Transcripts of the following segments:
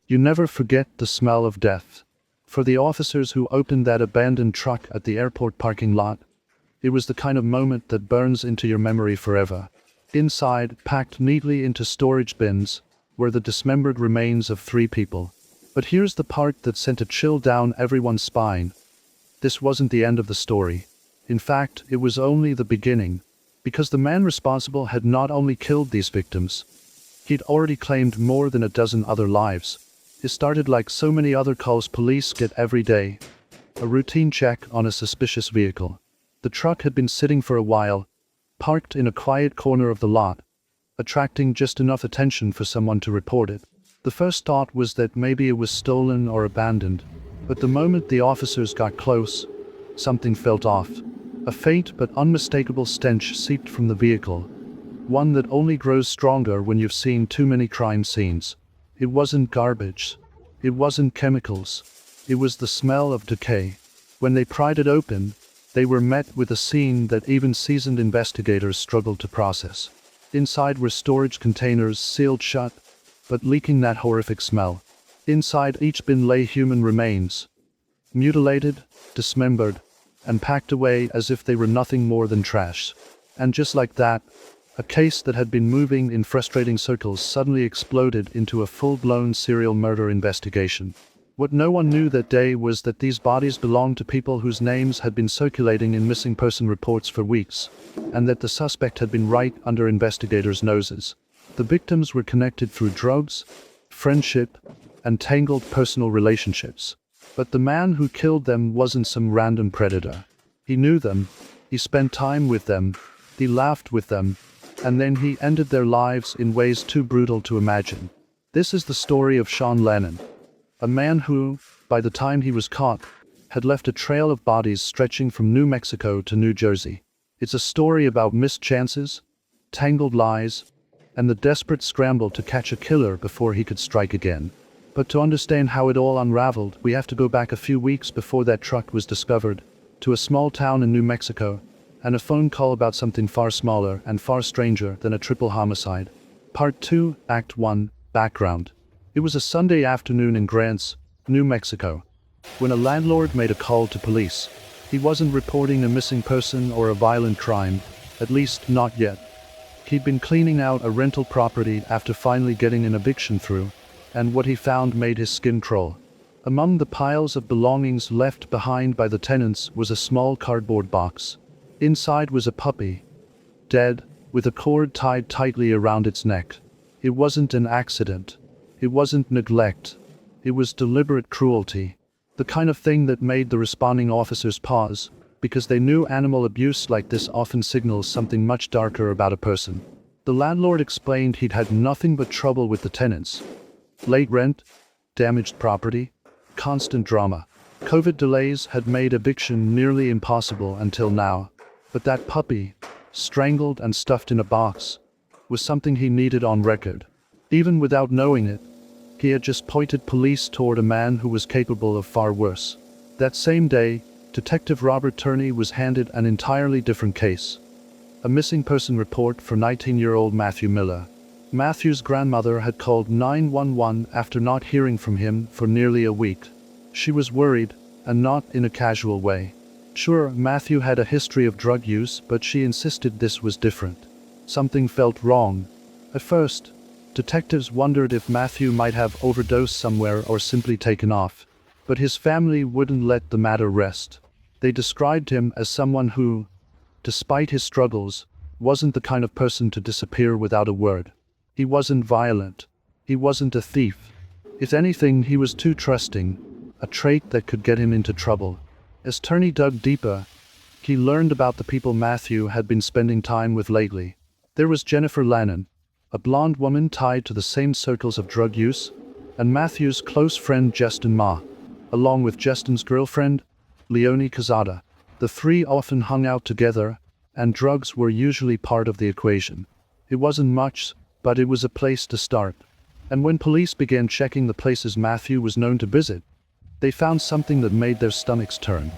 You never forget the smell of death. For the officers who opened that abandoned truck at the airport parking lot, it was the kind of moment that burns into your memory forever. Inside, packed neatly into storage bins, were the dismembered remains of 3 people. But here's the part that sent a chill down everyone's spine. This wasn't the end of the story. In fact, it was only the beginning, because the man responsible had not only killed these victims, he'd already claimed more than a dozen other lives. It started like so many other calls police get every day. A routine check on a suspicious vehicle. The truck had been sitting for a while, parked in a quiet corner of the lot, attracting just enough attention for someone to report it. The first thought was that maybe it was stolen or abandoned, but the moment the officers got close, something felt off. A faint but unmistakable stench seeped from the vehicle, one that only grows stronger when you've seen too many crime scenes. It wasn't garbage. It wasn't chemicals. It was the smell of decay. When they pried it open, they were met with a scene that even seasoned investigators struggled to process. Inside were storage containers sealed shut, but leaking that horrific smell. Inside each bin lay human remains, mutilated, dismembered, and packed away as if they were nothing more than trash. And just like that, a case that had been moving in frustrating circles suddenly exploded into a full-blown serial murder investigation. What no one knew that day was that these bodies belonged to people whose names had been circulating in missing person reports for weeks, and that the suspect had been right under investigators' noses. The victims were connected through drugs, friendship, and tangled personal relationships. But the man who killed them wasn't some random predator. He knew them, he spent time with them, he laughed with them, and then he ended their lives in ways too brutal to imagine. This is the story of Shawn Lannon, a man who, by the time he was caught, had left a trail of bodies stretching from New Mexico to New Jersey. It's a story about missed chances, tangled lies, and the desperate scramble to catch a killer before he could strike again. But to understand how it all unraveled, we have to go back a few weeks before that truck was discovered, to a small town in New Mexico, and a phone call about something far smaller and far stranger than a triple homicide. Part 2, Act 1, Background. It was a Sunday afternoon in Grants, New Mexico, when a landlord made a call to police. He wasn't reporting a missing person or a violent crime, at least not yet. He'd been cleaning out a rental property after finally getting an eviction through, and what he found made his skin crawl. Among the piles of belongings left behind by the tenants was a small cardboard box. Inside was a puppy, dead, with a cord tied tightly around its neck. It wasn't an accident. It wasn't neglect. It was deliberate cruelty. The kind of thing that made the responding officers pause, because they knew animal abuse like this often signals something much darker about a person. The landlord explained he'd had nothing but trouble with the tenants. Late rent, damaged property, constant drama. COVID delays had made eviction nearly impossible until now. But that puppy, strangled and stuffed in a box, was something he needed on record. Even without knowing it, he had just pointed police toward a man who was capable of far worse. That same day, Detective Robert Turney was handed an entirely different case. A missing person report for 19-year-old Matthew Miller. Matthew's grandmother had called 911 after not hearing from him for nearly a week. She was worried, and not in a casual way. Sure, Matthew had a history of drug use, but she insisted this was different. Something felt wrong. At first, detectives wondered if Matthew might have overdosed somewhere or simply taken off. But his family wouldn't let the matter rest. They described him as someone who, despite his struggles, wasn't the kind of person to disappear without a word. He wasn't violent. He wasn't a thief. If anything, he was too trusting, a trait that could get him into trouble. As Turney dug deeper, he learned about the people Matthew had been spending time with lately. There was Jennifer Lannon, a blonde woman tied to the same circles of drug use, and Matthew's close friend Justin Ma, along with Justin's girlfriend, Leonie Cazada. The 3 often hung out together, and drugs were usually part of the equation. It wasn't much, but it was a place to start. And when police began checking the places Matthew was known to visit, they found something that made their stomachs turn.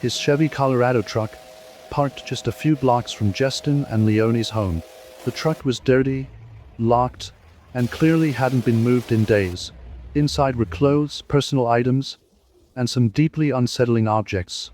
His Chevy Colorado truck, parked just a few blocks from Justin and Leonie's home. The truck was dirty, locked, and clearly hadn't been moved in days. Inside were clothes, personal items, and some deeply unsettling objects.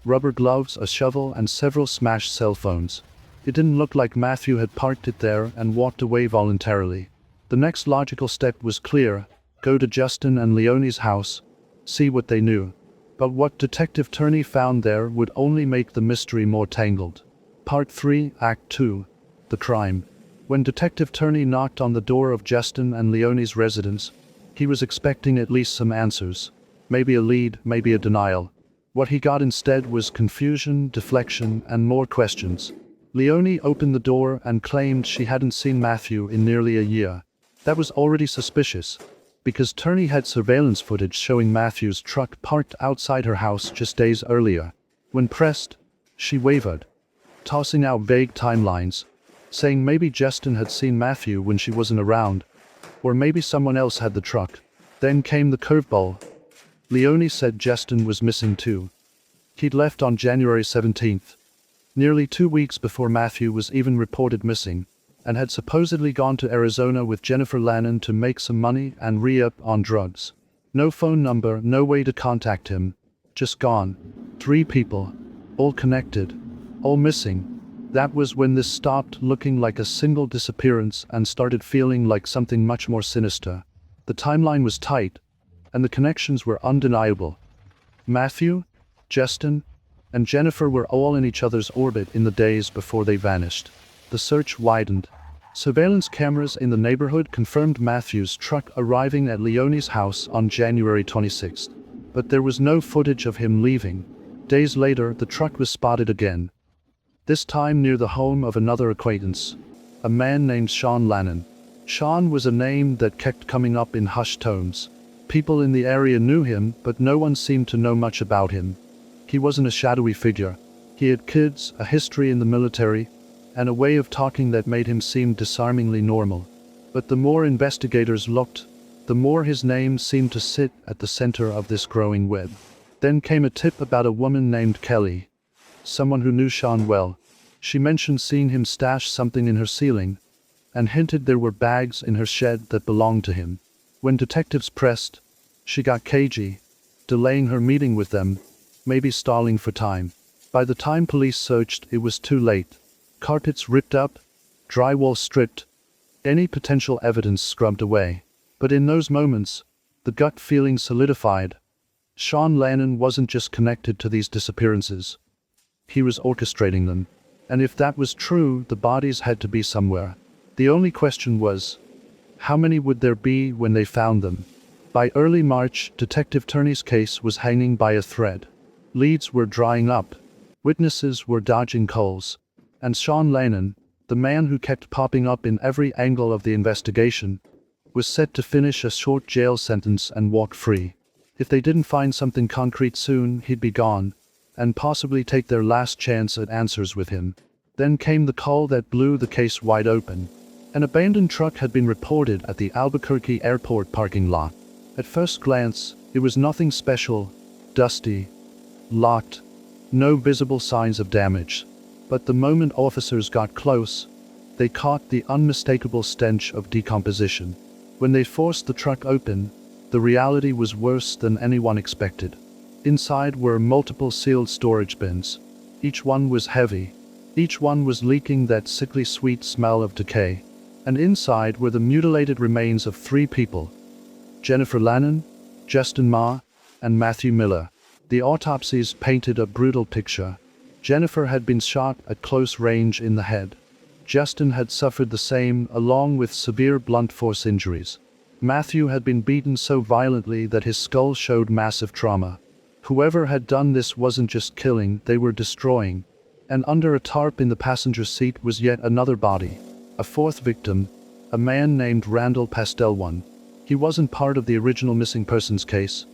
Rubber gloves, a shovel, and several smashed cell phones. It didn't look like Matthew had parked it there and walked away voluntarily. The next logical step was clear: go to Justin and Leonie's house, see what they knew. But what Detective Turney found there would only make the mystery more tangled. Part 3, Act 2. The Crime. When Detective Turney knocked on the door of Justin and Leonie's residence, he was expecting at least some answers. Maybe a lead, maybe a denial. What he got instead was confusion, deflection, and more questions. Leonie opened the door and claimed she hadn't seen Matthew in nearly a year. That was already suspicious, because Turney had surveillance footage showing Matthew's truck parked outside her house just days earlier. When pressed, she wavered, tossing out vague timelines, saying maybe Justin had seen Matthew when she wasn't around, or maybe someone else had the truck. Then came the curveball. Leonie said Justin was missing too. He'd left on January 17th, nearly 2 weeks before Matthew was even reported missing, and had supposedly gone to Arizona with Jennifer Lannon to make some money and re-up on drugs. No phone number, no way to contact him. Just gone. 3 people. All connected. All missing. That was when this stopped looking like a single disappearance and started feeling like something much more sinister. The timeline was tight, and the connections were undeniable. Matthew, Justin, and Jennifer were all in each other's orbit in the days before they vanished. The search widened. Surveillance cameras in the neighborhood confirmed Matthew's truck arriving at Leonie's house on January 26th. But there was no footage of him leaving. Days later, the truck was spotted again. This time near the home of another acquaintance, a man named Shawn Lannon. Shawn was a name that kept coming up in hushed tones. People in the area knew him, but no one seemed to know much about him. He wasn't a shadowy figure. He had kids, a history in the military, and a way of talking that made him seem disarmingly normal. But the more investigators looked, the more his name seemed to sit at the center of this growing web. Then came a tip about a woman named Kelly, someone who knew Shawn well. She mentioned seeing him stash something in her ceiling, and hinted there were bags in her shed that belonged to him. When detectives pressed, she got cagey, delaying her meeting with them, maybe stalling for time. By the time police searched, it was too late. Carpets ripped up, drywall stripped, any potential evidence scrubbed away. But in those moments, the gut feeling solidified. Shawn Lannon wasn't just connected to these disappearances. He was orchestrating them. And if that was true, the bodies had to be somewhere. The only question was, how many would there be when they found them? By early March, Detective Turney's case was hanging by a thread. Leads were drying up. Witnesses were dodging coals. And Shawn Lannon, the man who kept popping up in every angle of the investigation, was set to finish a short jail sentence and walk free. If they didn't find something concrete soon, he'd be gone, and possibly take their last chance at answers with him. Then came the call that blew the case wide open. An abandoned truck had been reported at the Albuquerque airport parking lot. At first glance, it was nothing special, dusty, locked, no visible signs of damage. But the moment officers got close, they caught the unmistakable stench of decomposition. When they forced the truck open, the reality was worse than anyone expected. Inside were multiple sealed storage bins. Each one was heavy. Each one was leaking that sickly sweet smell of decay. And inside were the mutilated remains of 3 people: Jennifer Lannon, Justin Ma, and Matthew Miller. The autopsies painted a brutal picture. Jennifer had been shot at close range in the head. Justin had suffered the same, along with severe blunt force injuries. Matthew had been beaten so violently that his skull showed massive trauma. Whoever had done this wasn't just killing, they were destroying. And under a tarp in the passenger seat was yet another body. A 4th victim, a man named Randall Pastelwan. He wasn't part of the original missing persons case,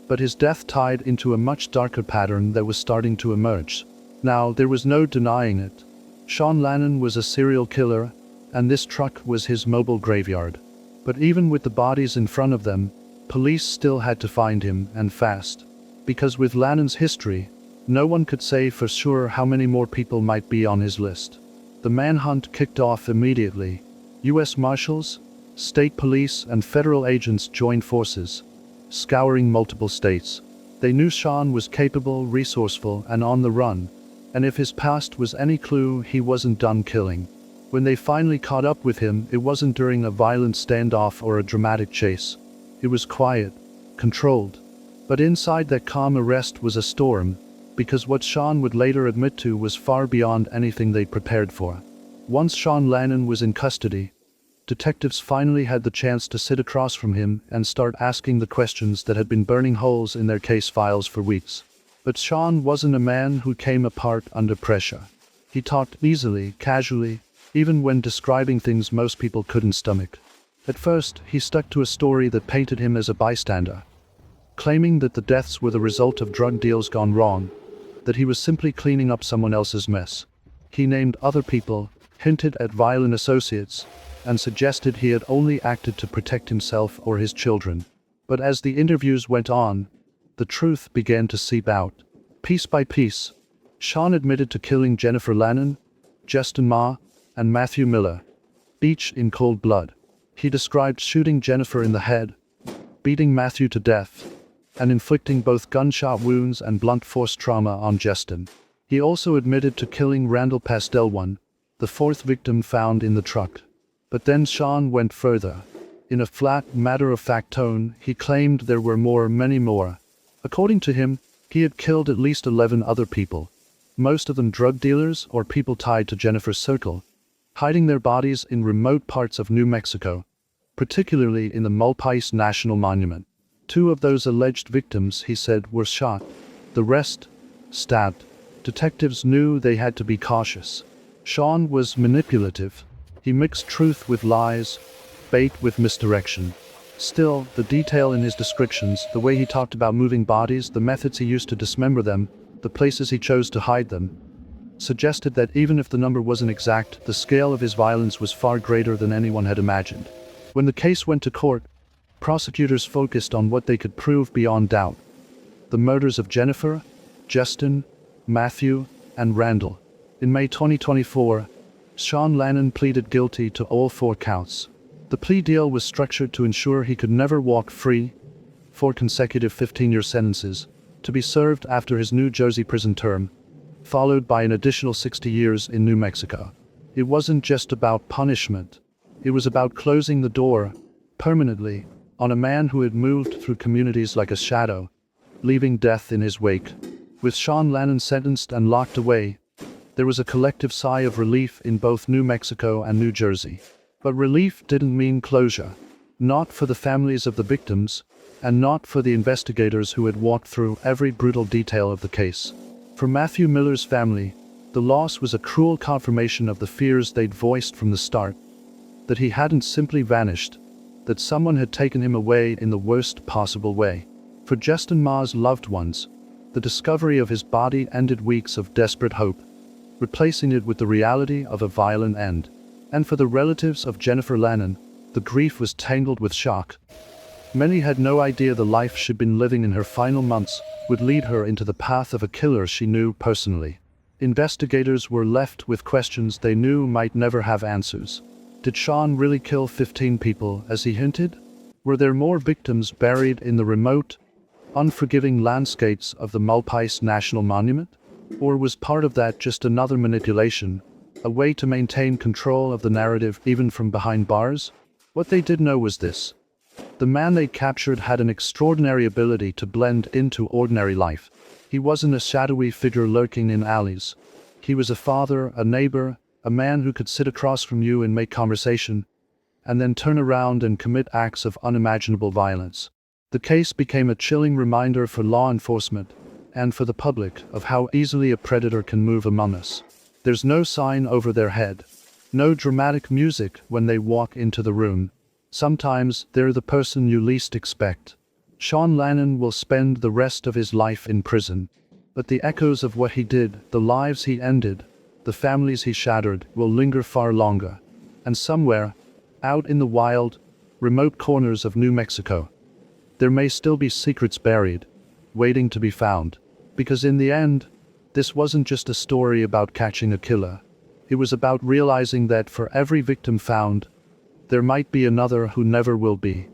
but his death tied into a much darker pattern that was starting to emerge. Now, there was no denying it. Shawn Lannon was a serial killer, and this truck was his mobile graveyard. But even with the bodies in front of them, police still had to find him, and fast. Because with Lannon's history, no one could say for sure how many more people might be on his list. The manhunt kicked off immediately. U.S. Marshals, State police and federal agents joined forces, scouring multiple states. They knew Shawn was capable, resourceful, and on the run, and if his past was any clue, he wasn't done killing. When they finally caught up with him, it wasn't during a violent standoff or a dramatic chase. It was quiet, controlled. But inside that calm arrest was a storm, because what Shawn would later admit to was far beyond anything they'd prepared for. Once Shawn Lannon was in custody, detectives finally had the chance to sit across from him and start asking the questions that had been burning holes in their case files for weeks. But Shawn wasn't a man who came apart under pressure. He talked easily, casually, even when describing things most people couldn't stomach. At first, he stuck to a story that painted him as a bystander, claiming that the deaths were the result of drug deals gone wrong, that he was simply cleaning up someone else's mess. He named other people, hinted at violent associates, and suggested he had only acted to protect himself or his children. But as the interviews went on, the truth began to seep out. Piece by piece, Shawn admitted to killing Jennifer Lannon, Justin Ma, and Matthew Miller, each in cold blood. He described shooting Jennifer in the head, beating Matthew to death, and inflicting both gunshot wounds and blunt force trauma on Justin. He also admitted to killing Randall Pastelwan, the fourth victim found in the truck. But then Shawn went further. In a flat, matter-of-fact tone, he claimed there were many more. According to him, he had killed at least 11 other people, most of them drug dealers or people tied to Jennifer's circle, hiding their bodies in remote parts of New Mexico, particularly in the Malpais National Monument. 2 of those alleged victims, he said, were shot. The rest, stabbed. Detectives knew they had to be cautious. Shawn was manipulative. He mixed truth with lies, bait with misdirection. Still, the detail in his descriptions, the way he talked about moving bodies, the methods he used to dismember them, the places he chose to hide them, suggested that even if the number wasn't exact, the scale of his violence was far greater than anyone had imagined. When the case went to court, prosecutors focused on what they could prove beyond doubt: the murders of Jennifer, Justin, Matthew, and Randall. In May 2024, Shawn Lannon pleaded guilty to all 4 counts. The plea deal was structured to ensure he could never walk free. 4 consecutive 15-year sentences, to be served after his New Jersey prison term, followed by an additional 60 years in New Mexico. It wasn't just about punishment. It was about closing the door, permanently, on a man who had moved through communities like a shadow, leaving death in his wake. With Shawn Lannon sentenced and locked away, there was a collective sigh of relief in both New Mexico and New Jersey. But relief didn't mean closure. Not for the families of the victims, and not for the investigators who had walked through every brutal detail of the case. For Matthew Miller's family, the loss was a cruel confirmation of the fears they'd voiced from the start, that he hadn't simply vanished, that someone had taken him away in the worst possible way. For Justin Ma's loved ones, the discovery of his body ended weeks of desperate hope, replacing it with the reality of a violent end. And for the relatives of Jennifer Lannon, the grief was tangled with shock. Many had no idea the life she'd been living in her final months would lead her into the path of a killer she knew personally. Investigators were left with questions they knew might never have answers. Did Shawn really kill 15 people, as he hinted? Were there more victims buried in the remote, unforgiving landscapes of the Malpais National Monument? Or was part of that just another manipulation, a way to maintain control of the narrative even from behind bars? What they did know was this: the man they captured had an extraordinary ability to blend into ordinary life. He wasn't a shadowy figure lurking in alleys. He was a father, a neighbor, a man who could sit across from you and make conversation, and then turn around and commit acts of unimaginable violence. The case became a chilling reminder for law enforcement and for the public of how easily a predator can move among us. There's no sign over their head, no dramatic music when they walk into the room. Sometimes they're the person you least expect. Shawn Lannon will spend the rest of his life in prison, but the echoes of what he did, the lives he ended, the families he shattered, will linger far longer. And somewhere, out in the wild, remote corners of New Mexico, there may still be secrets buried, waiting to be found. Because in the end, this wasn't just a story about catching a killer. It was about realizing that for every victim found, There might be another who never will be.